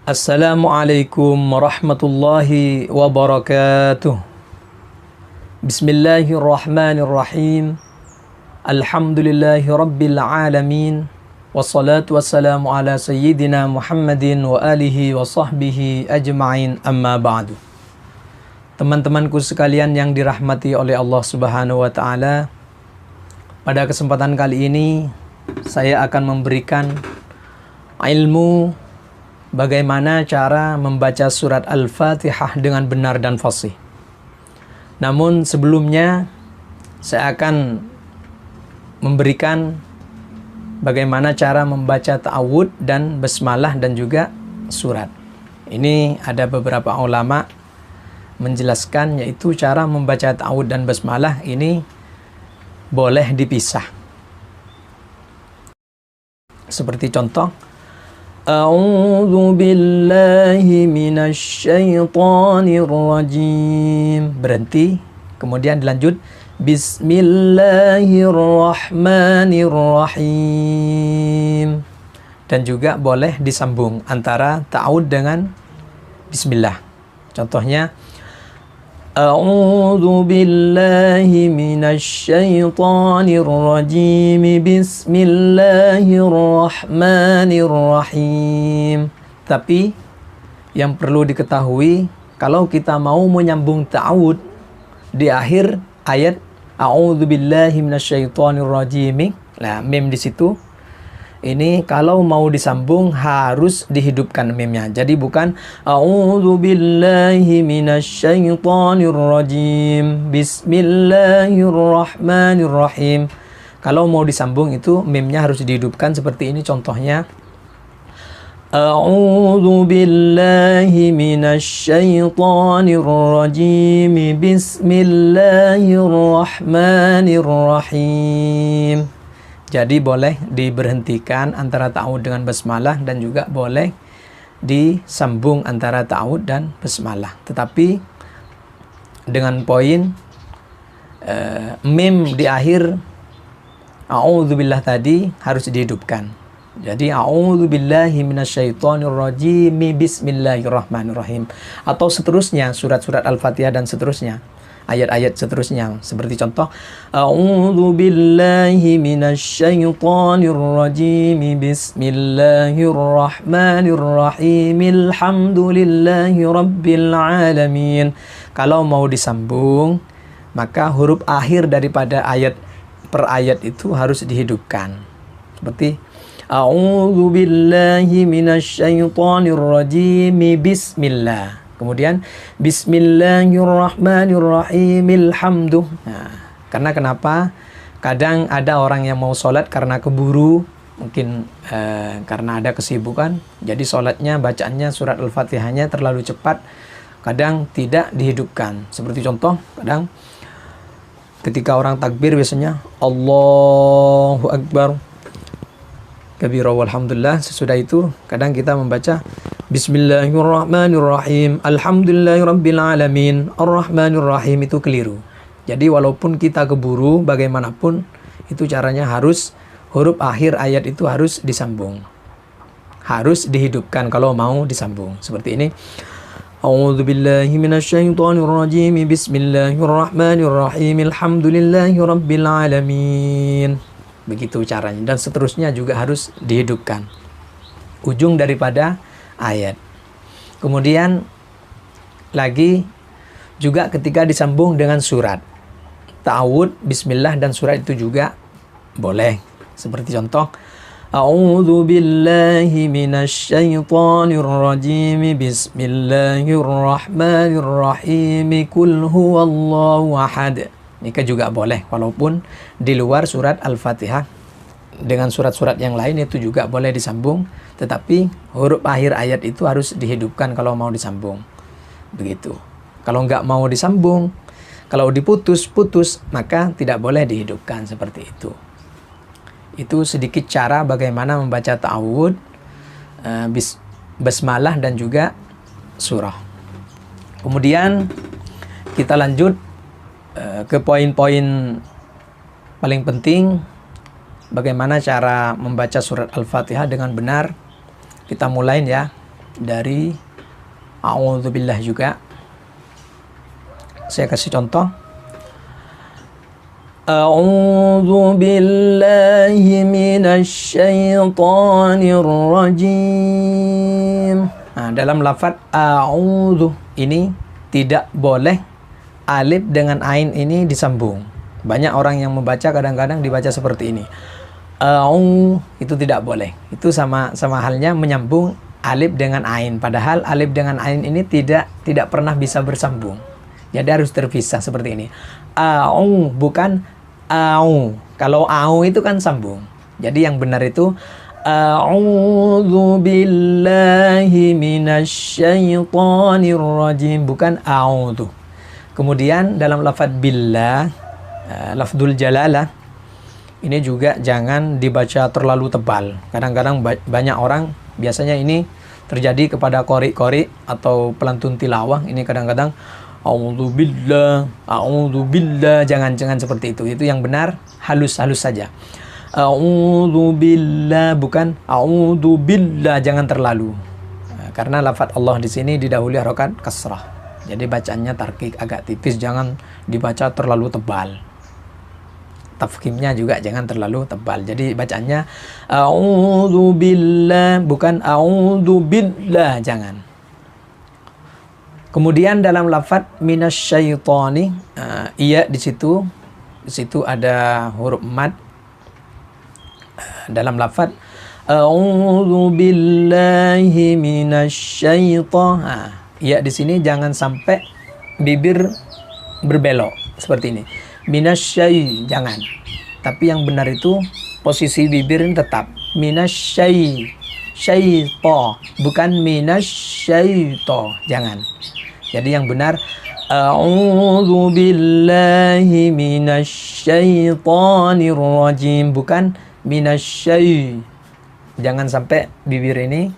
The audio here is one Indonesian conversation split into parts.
Assalamualaikum warahmatullahi wabarakatuh. Bismillahirrahmanirrahim. Alhamdulillahi rabbil alamin. Wassalatu wassalamu ala sayyidina Muhammadin wa alihi wa sahbihi ajma'in, amma ba'du. Teman-temanku sekalian yang dirahmati oleh Allah Subhanahu wa ta'ala, pada kesempatan kali ini saya akan memberikan ilmu bagaimana cara membaca surat Al-Fatihah dengan benar dan fasih. Namun sebelumnya saya akan memberikan bagaimana cara membaca ta'awud dan basmalah dan juga surat. Ini ada beberapa ulama menjelaskan, yaitu cara membaca ta'awud dan basmalah ini boleh dipisah. Seperti contoh, A'udzu billahi minasy syaithanir rajim. Berhenti, kemudian dilanjut Bismillahirrahmanirrahim. Dan juga boleh disambung antara ta'awud dengan bismillah. Contohnya, A'udzu billahi minasy syaithanir rajim. Bismillahirrahmanirrahim. Tapi yang perlu diketahui, kalau kita mau menyambung ta'awud di akhir ayat A'udzu billahi minasy syaithanir rajim, nah mim di situ, ini kalau mau disambung harus dihidupkan mimnya. Jadi bukan A'udzu billahi minasy syaithanir rajim. Bismillahirrahmanirrahim. Kalau mau disambung itu mimnya harus dihidupkan seperti ini contohnya. A'udzu billahi minasy syaithanir rajim. Bismillahirrahmanirrahim. Jadi boleh diberhentikan antara ta'awud dengan basmalah dan juga boleh disambung antara ta'awud dan basmalah. Tetapi dengan poin mim di akhir a'udzubillah tadi harus dihidupkan. Jadi a'udzubillahi minasyaitonir rajim bismillahirrahmanirrahim. Atau seterusnya surat-surat Al-Fatihah dan seterusnya, ayat-ayat seterusnya, seperti contoh A'udzu billahi minasyaitonir rajim bismillahirrahmanirrahim alhamdulillahi rabbil alamin. Kalau mau disambung, maka huruf akhir daripada ayat per ayat itu harus dihidupkan. Seperti A'udzu billahi minasyaitonir rajim bismillah. Kemudian Bismillahirrahmanirrahim alhamdu. Nah, karena kenapa? Kadang ada orang yang mau sholat karena keburu, mungkin karena ada kesibukan, jadi sholatnya, bacaannya surat Al-Fatihahnya terlalu cepat, kadang tidak dihidupkan. Seperti contoh, kadang ketika orang takbir biasanya Allahu Akbar kabira walhamdulillah, sesudah itu kadang kita membaca Bismillahirrahmanirrahim alhamdulillahirabbil alamin arrahmanirrahim, itu keliru. Jadi walaupun kita keburu, bagaimanapun itu caranya harus huruf akhir ayat itu harus disambung, harus dihidupkan kalau mau disambung. Seperti ini, A'udzu billahi minasyaitonir rajim bismillahirrahmanirrahim alhamdulillahirabbil alamin. Begitu caranya, dan seterusnya juga harus dihidupkan ujung daripada ayat. Kemudian lagi juga ketika disambung dengan surat, ta'awud, bismillah dan surat itu juga boleh. Seperti contoh A'udzu billahi minasy syaithanir rajim bismillahirrahmanirrahim qul huwallahu ahad. Ini juga boleh, walaupun di luar surat Al-Fatihah. Dengan surat-surat yang lain itu juga boleh disambung, tetapi huruf akhir ayat itu harus dihidupkan kalau mau disambung. Begitu. Kalau nggak mau disambung, kalau diputus-putus, maka tidak boleh dihidupkan, seperti itu. Itu sedikit cara bagaimana membaca ta'awud, basmalah dan juga surah. Kemudian kita lanjut ke poin-poin paling penting, bagaimana cara membaca surat Al-Fatihah dengan benar. Kita mulai ya. dari a'udzubillah juga. Saya kasih contoh. A'udzu billahi minasy syaithanir rajim. Nah, dalam lafaz a'udzu ini tidak boleh alif dengan ain ini disambung. Banyak orang yang membaca kadang-kadang dibaca seperti ini. Itu tidak boleh. Itu sama halnya menyambung alif dengan ain. Padahal alif dengan ain ini tidak pernah bisa bersambung. Jadi harus terpisah seperti ini. Bukan au. Kalau au itu kan sambung. Jadi yang benar itu a'udzu billahi minasy syaithanir rajim, bukan a'udzu. Kemudian dalam lafaz billah, lafzul jalalah, ini juga jangan dibaca terlalu tebal. Kadang-kadang banyak orang, biasanya ini terjadi kepada qori atau pelantun tilawah, ini kadang-kadang a'udzu billah, jangan seperti itu. Itu yang benar halus saja. A'udzu billah, bukan a'udzu billah, jangan terlalu. Karena lafaz Allah di sini didahului harokat kasrah. Jadi bacaannya tarkik agak tipis, jangan dibaca terlalu tebal. Tafkhimnya juga jangan terlalu tebal. Jadi bacaannya a'udzu billah, bukan a'udzu billah, jangan. Kemudian dalam lafaz minasyaitoni, iya di situ ada huruf mad. Dalam lafaz a'udzu billahi minasyaiton, iya di sini jangan sampai bibir berbelok seperti ini. Minasyai, jangan. Tapi yang benar itu posisi bibir ini tetap syaito, bukan minasyaito, jangan. Jadi yang benar a'udzu billahi minasyaitonir rajim, bukan minasyai. Jangan sampai bibir ini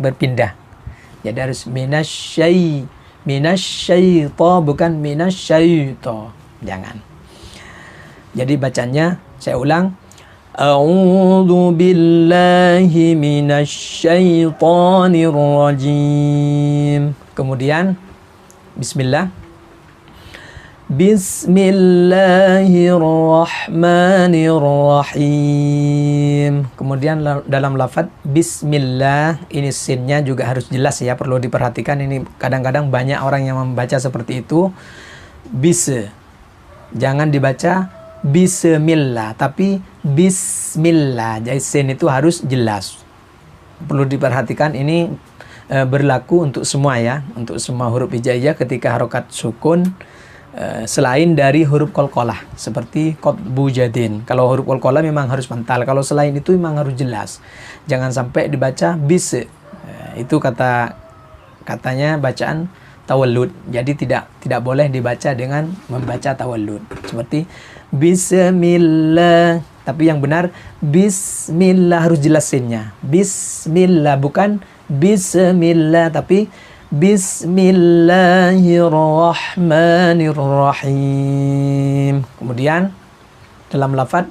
berpindah. Jadi harus minasyaito, bukan minasyaito, jangan. Jadi bacanya saya ulang, a'udzu billahi minasyaitonir rajim. Kemudian bismillah. Bismillahirrahmanirrahim. Kemudian dalam lafaz bismillah, ini sinnya juga harus jelas ya, perlu diperhatikan. Ini kadang-kadang banyak orang yang membaca seperti itu. Jangan dibaca bismillah, tapi bismillah. Jadi sin itu harus jelas. Perlu diperhatikan, ini berlaku untuk semua ya, untuk semua huruf hijaiyah ketika harokat sukun. Selain dari huruf qalqalah seperti qatbu jadin. Kalau huruf qalqalah memang harus pantal. Kalau selain itu memang harus jelas. Jangan sampai dibaca bis. Itu katanya bacaan tawallud. Jadi tidak boleh dibaca dengan membaca tawallud. Seperti bismillah. Tapi yang benar bismillah, harus jelas sinnya. Bismillah, bukan bismillah, tapi bismillahirrahmanirrahim. Kemudian dalam lafaz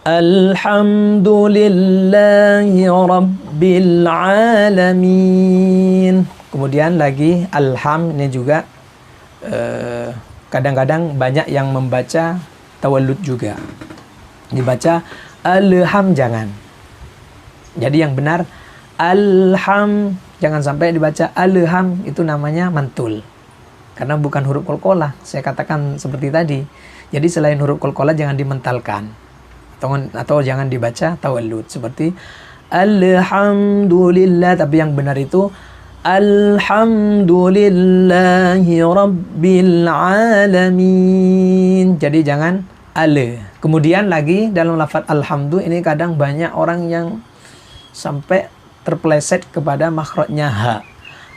alhamdulillahi rabbil alamin. Kemudian lagi alham, ini juga kadang-kadang banyak yang membaca tawallud juga. Dibaca alham, jangan. Jadi yang benar alham, jangan sampai dibaca alham, itu namanya mantul. Karena bukan huruf qalqalah, saya katakan seperti tadi. Jadi selain huruf qalqalah jangan dimentalkan. Atau jangan dibaca tawallud seperti alhamdulillah, tapi yang benar itu alhamdulillahi rabbil alamin. Jadi jangan Kemudian lagi dalam lafaz alhamdu, ini kadang banyak orang yang sampai terpeleset kepada makhrajnya ha.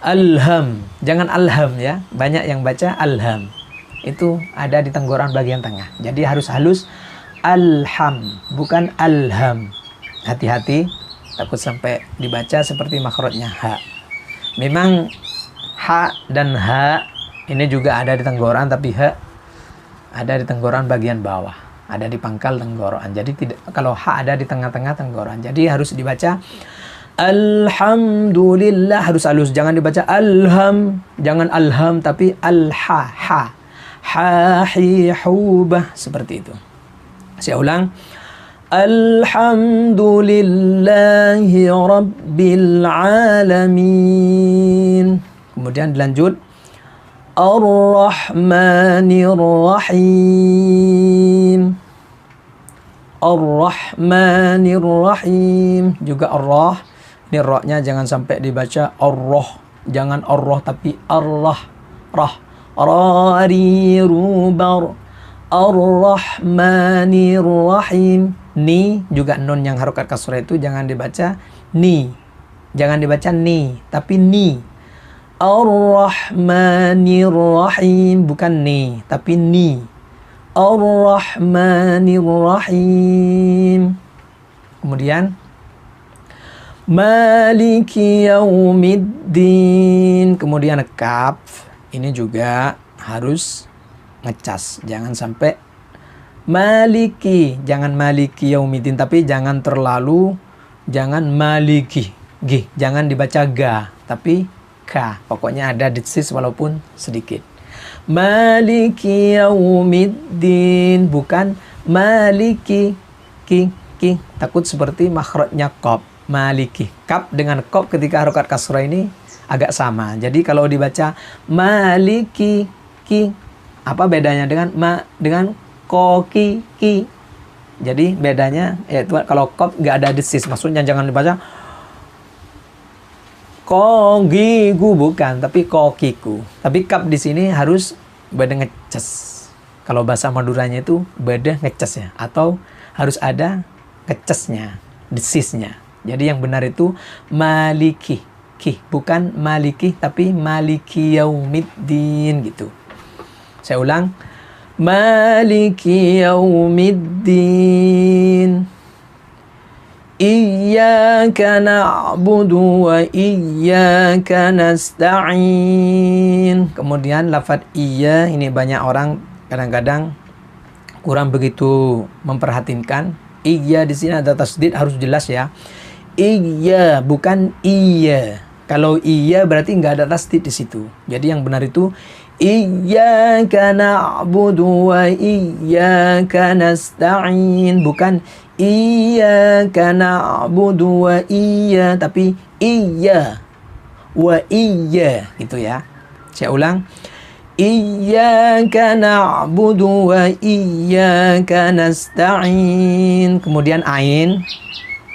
Alham, jangan alham ya. Banyak yang baca alham. Itu ada di tenggorokan bagian tengah. Jadi harus halus alham, bukan alham. Hati-hati, takut sampai dibaca seperti makhrajnya ha. Memang ha dan ha ini juga ada di tenggorokan, tapi ha ada di tenggorokan bagian bawah. ada di pangkal tenggorokan. Jadi tidak, kalau ha ada di tengah-tengah tenggorokan. Jadi harus dibaca alhamdulillah, harus halus, jangan dibaca alham, jangan alham tapi alha, ha. Ha hi hubah, seperti itu. Saya ulang. Alhamdulillahi rabbil alamin. Kemudian dilanjut Ar-Rahmanir Rahim. Ar-Rahmanir Rahim. Juga Allah. Ini ra-nya jangan sampai dibaca ar-rah. Jangan ar-rah tapi ar-rah. Rah. Ra-ri-ru-bar. Ar-Rahmanir Rahim. Ni juga nun yang harokat kasrah itu jangan dibaca ni. Jangan dibaca ni, tapi ni. Ar-Rahmanir Rahim, bukan ni, tapi ni. Ar-Rahmanir Rahim. Kemudian Maliki Yaumiddin. Kemudian kaf. Ini juga harus ngecas, jangan sampai Maliki, jangan Maliki Yaumiddin, tapi jangan terlalu, jangan Maliki, G, jangan dibaca ga, tapi ka. Pokoknya ada desis walaupun sedikit. Maliki Yaumiddin, bukan Maliki, ki. Takut seperti makhrajnya qaf, Maliki. Kaf dengan qaf ketika harokat kasrah ini agak sama. Jadi kalau dibaca Maliki, ki, apa bedanya dengan koki ki? Jadi bedanya yaitu kalau qaf nggak ada desis, maksudnya jangan dibaca kogigu, bukan, tapi kokiku. Tapi kaf di sini harus beda ngecas. Kalau bahasa Maduranya itu beda ngecas ya, atau harus ada ngecasnya, desisnya. Jadi yang benar itu maliki ki, bukan maliki tapi maliki yaumiddin gitu. Saya ulang. Maliki Yaumiddin. Iyyaka na'budu wa iyyaka nasta'in. Kemudian lafaz iya ini banyak orang kadang-kadang kurang begitu memperhatikan. Iya di sini ada tasdid, harus jelas ya. Iya, bukan iya. Kalau iya berarti nggak ada tasdid di situ. Jadi yang benar itu Iyyaka na'budu wa iyyaka nasta'in, bukan iyyaka na'budu wa iya, tapi iya wa iya gitu ya. Saya ulang. Iyyaka na'budu wa iyyaka nasta'in. Kemudian ain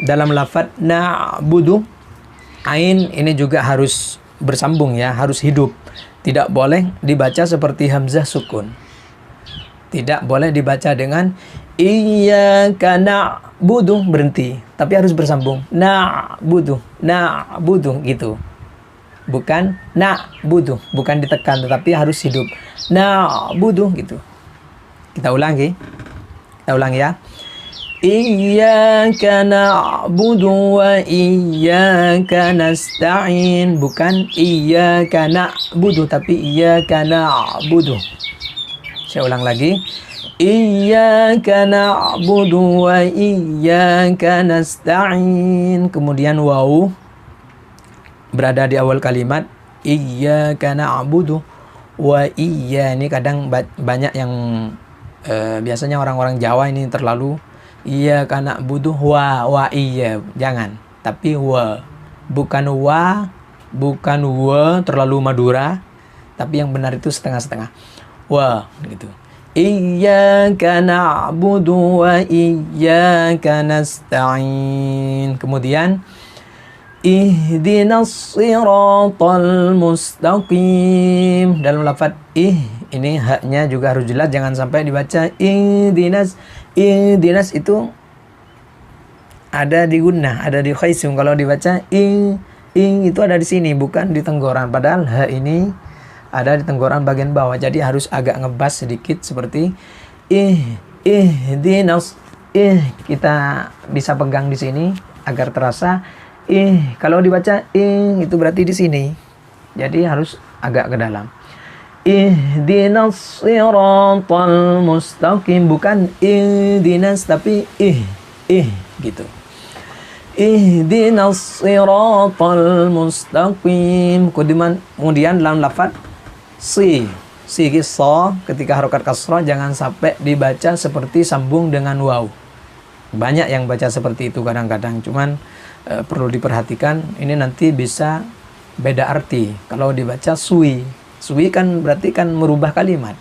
dalam lafaz na'budu. Ain ini juga harus bersambung ya, harus hidup. Tidak boleh dibaca seperti hamzah sukun. Tidak boleh dibaca dengan iyyaka na'budu berhenti, tapi harus bersambung. Na'budu gitu. Bukan na'budu, bukan ditekan tetapi harus hidup. Na'budu gitu. Kita ulangi. Kita ulang ya. Iyyaka na'budu wa iyyaka nasta'in, bukan iyyaka na'budu tapi iyyaka na'budu. Saya ulang lagi. Iyyaka na'budu wa iyyaka nasta'in. Kemudian waw berada di awal kalimat. Iyyaka na'budu wa iyya. Ini kadang banyak yang biasanya orang-orang Jawa ini terlalu iya karena butuh wa iya, jangan, tapi wa, bukan wa terlalu Madura, tapi yang benar itu setengah-setengah, wa gitu. Iyyaka na'budu wa iyyaka nasta'in. Kemudian ihdinas siratal mustaqim. Dalam lafaz ini haknya juga harus jelas, jangan sampai dibaca ihdinas. Ihdinas itu ada di gunnah, ada di khaisum. Kalau dibaca itu ada di sini, bukan di tenggorokan. Padahal ha ini ada di tenggorokan bagian bawah. Jadi harus agak ngebas sedikit seperti ihdinas. Kita bisa pegang di sini agar terasa kalau dibaca itu berarti di sini. Jadi harus agak ke dalam. Ihdinas siratal mustaqim, bukan ihdinas tapi gitu. Ihdinas siratal mustaqim. Kemudian dalam lafaz si so ketika harokat kasrah jangan sampai dibaca seperti sambung dengan waw. Banyak yang baca seperti itu kadang-kadang, cuman perlu diperhatikan, ini nanti bisa beda arti. Kalau dibaca sui kan berarti kan merubah kalimat.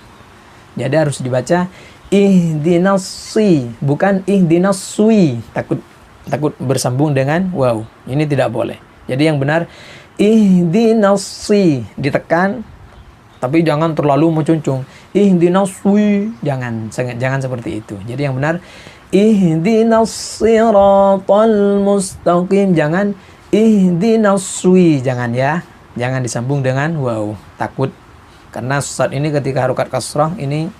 Jadi harus dibaca ihdinas si, bukan ihdinas sui. Takut bersambung dengan wow. Ini tidak boleh. Jadi yang benar ihdinas si, ditekan tapi jangan terlalu mencuncung. Ihdinas sui, jangan seperti itu. Jadi yang benar ihdinas siratal mustaqim, jangan ihdinas sui, jangan ya. Jangan disambung dengan wow, takut. Karena saat ini ketika harokat kasrah ini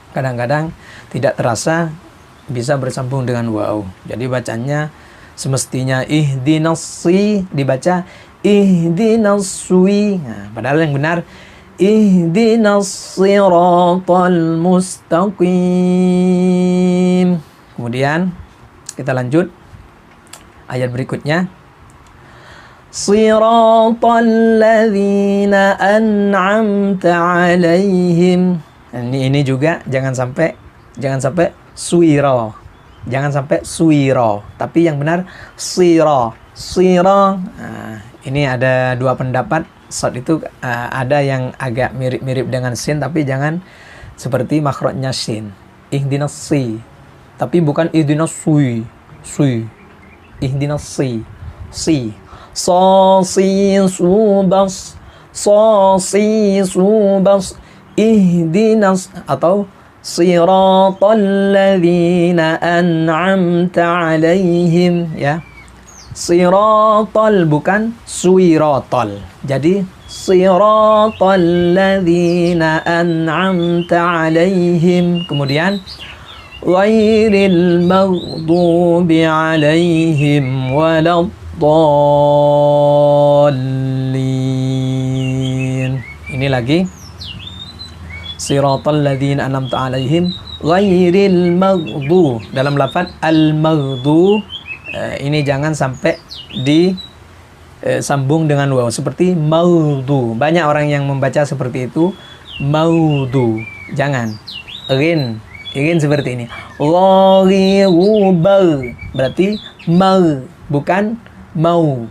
kadang-kadang tidak terasa bisa bersambung dengan wow. Jadi bacanya semestinya ihdinas si, dibaca ihdinas sui. Nah, padahal yang benar ihdinas siratal mustaqim. Kemudian kita lanjut ayat berikutnya. Siratal ladzina an'amta 'alaihim. Ini juga jangan sampai suiro. Jangan sampai suiro, tapi yang benar siro. Nah, ini ada dua pendapat. Saat itu ada yang agak mirip-mirip dengan sin, tapi jangan seperti makhrajnya sin. Ihdinas si, tapi bukan ihdinas sui. Ihdinas si. Subas ihdinas, atau siratal ladzina an'amta 'alaihim, ya. Siratal bukan suiratal. Jadi siratal ladzina an'amta 'alaihim. Kemudian ghairil maghdubi 'alaihim waladdallin. Ini lagi siratal ladzina an'amta 'alaihim ghairil maghdu. Dalam lafaz al-maghdu ini jangan sampai disambung dengan waw seperti maudhu. Banyak orang yang membaca seperti itu, maudhu. Jangan. Rin seperti ini. Gharibal berarti bukan mau.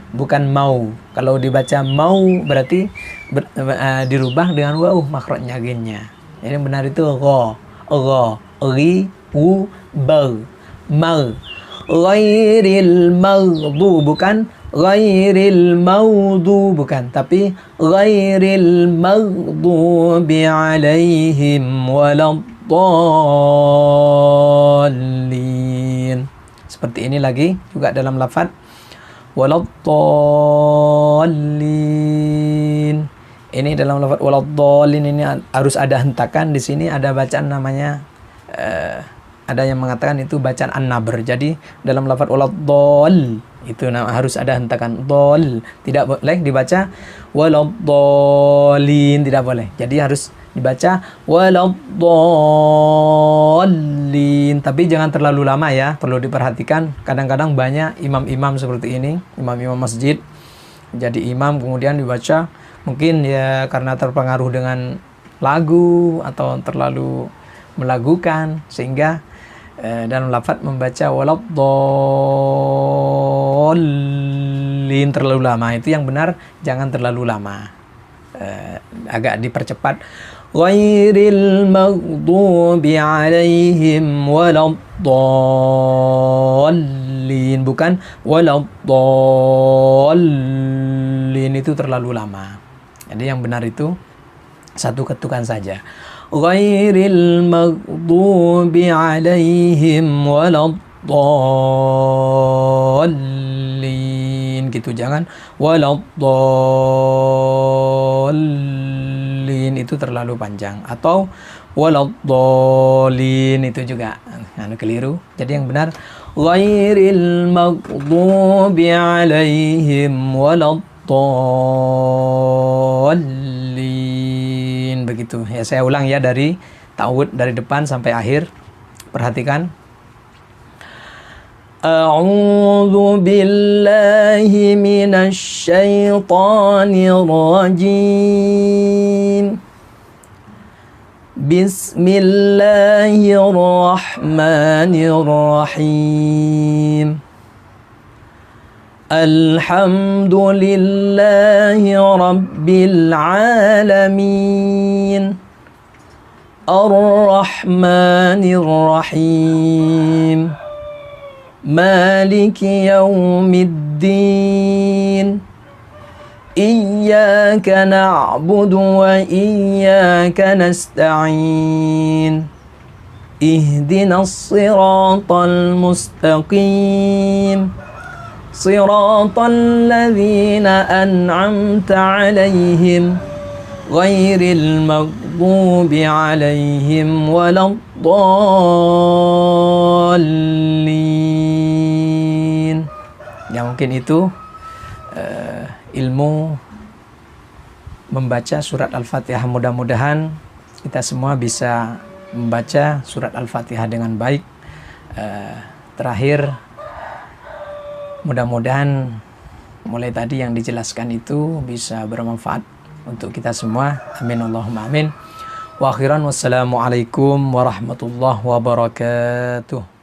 Kalau dibaca mau berarti dirubah dengan waw makhrajnya ginnya. Jadi benar itu bal. Ghairil maghdu, bukan ghairil maudhu, bukan, tapi ghairil maghdubi 'alaihim waladdallin. Seperti ini lagi juga dalam lafaz waladdallin. Ini dalam lafaz waladdallin ini harus ada hentakan. Di sini ada bacaan namanya ada yang mengatakan itu bacaan an-nabr. Jadi dalam lafaz waladdall itu harus ada hentakan dol. Tidak boleh dibaca waladdallin, tidak boleh. Jadi harus dibaca waladdallin. Tapi jangan terlalu lama ya, perlu diperhatikan. Kadang-kadang banyak imam-imam seperti ini, imam-imam masjid. Jadi imam kemudian dibaca mungkin ya karena terpengaruh dengan lagu atau terlalu melagukan sehingga dalam lafaz membaca waladdallin terlalu lama. Itu yang benar, jangan terlalu lama, agak dipercepat. Ghairil maghdubi 'alaihim waladdallin, bukan waladdallin, itu terlalu lama. Jadi yang benar itu satu ketukan saja. Ghairil maghdubi 'alaihim waladdallin, gitu. Jangan waladdallin, itu terlalu panjang. Atau waladdallin, itu juga keliru. Jadi yang benar ghairil maghdubi 'alaihim waladdallin, begitu. begitu. Ya saya ulang ya dari ta'awud dari depan sampai akhir. Perhatikan. A'udzu billahi minasy syaithanir rajim. Bismillahirrahmanirrahim. Alhamdulillahi rabbil alamin. Ar-Rahmanir Rahim. Maliki yaumiddin. Iyyaka na'budu wa iyyaka nasta'in. Ihdinas siratal mustaqim. Siratal ladzina an'amta 'alaihim ghairil maghdubi 'alaihim waladdallin. Ya mungkin itu ilmu membaca surat Al-Fatihah. Mudah-mudahan kita semua bisa membaca surat Al-Fatihah dengan baik. Terakhir, mudah-mudahan mulai tadi yang dijelaskan itu bisa bermanfaat untuk kita semua. Amin Allahumma amin. Wa akhiran wassalamualaikum warahmatullahi wabarakatuh.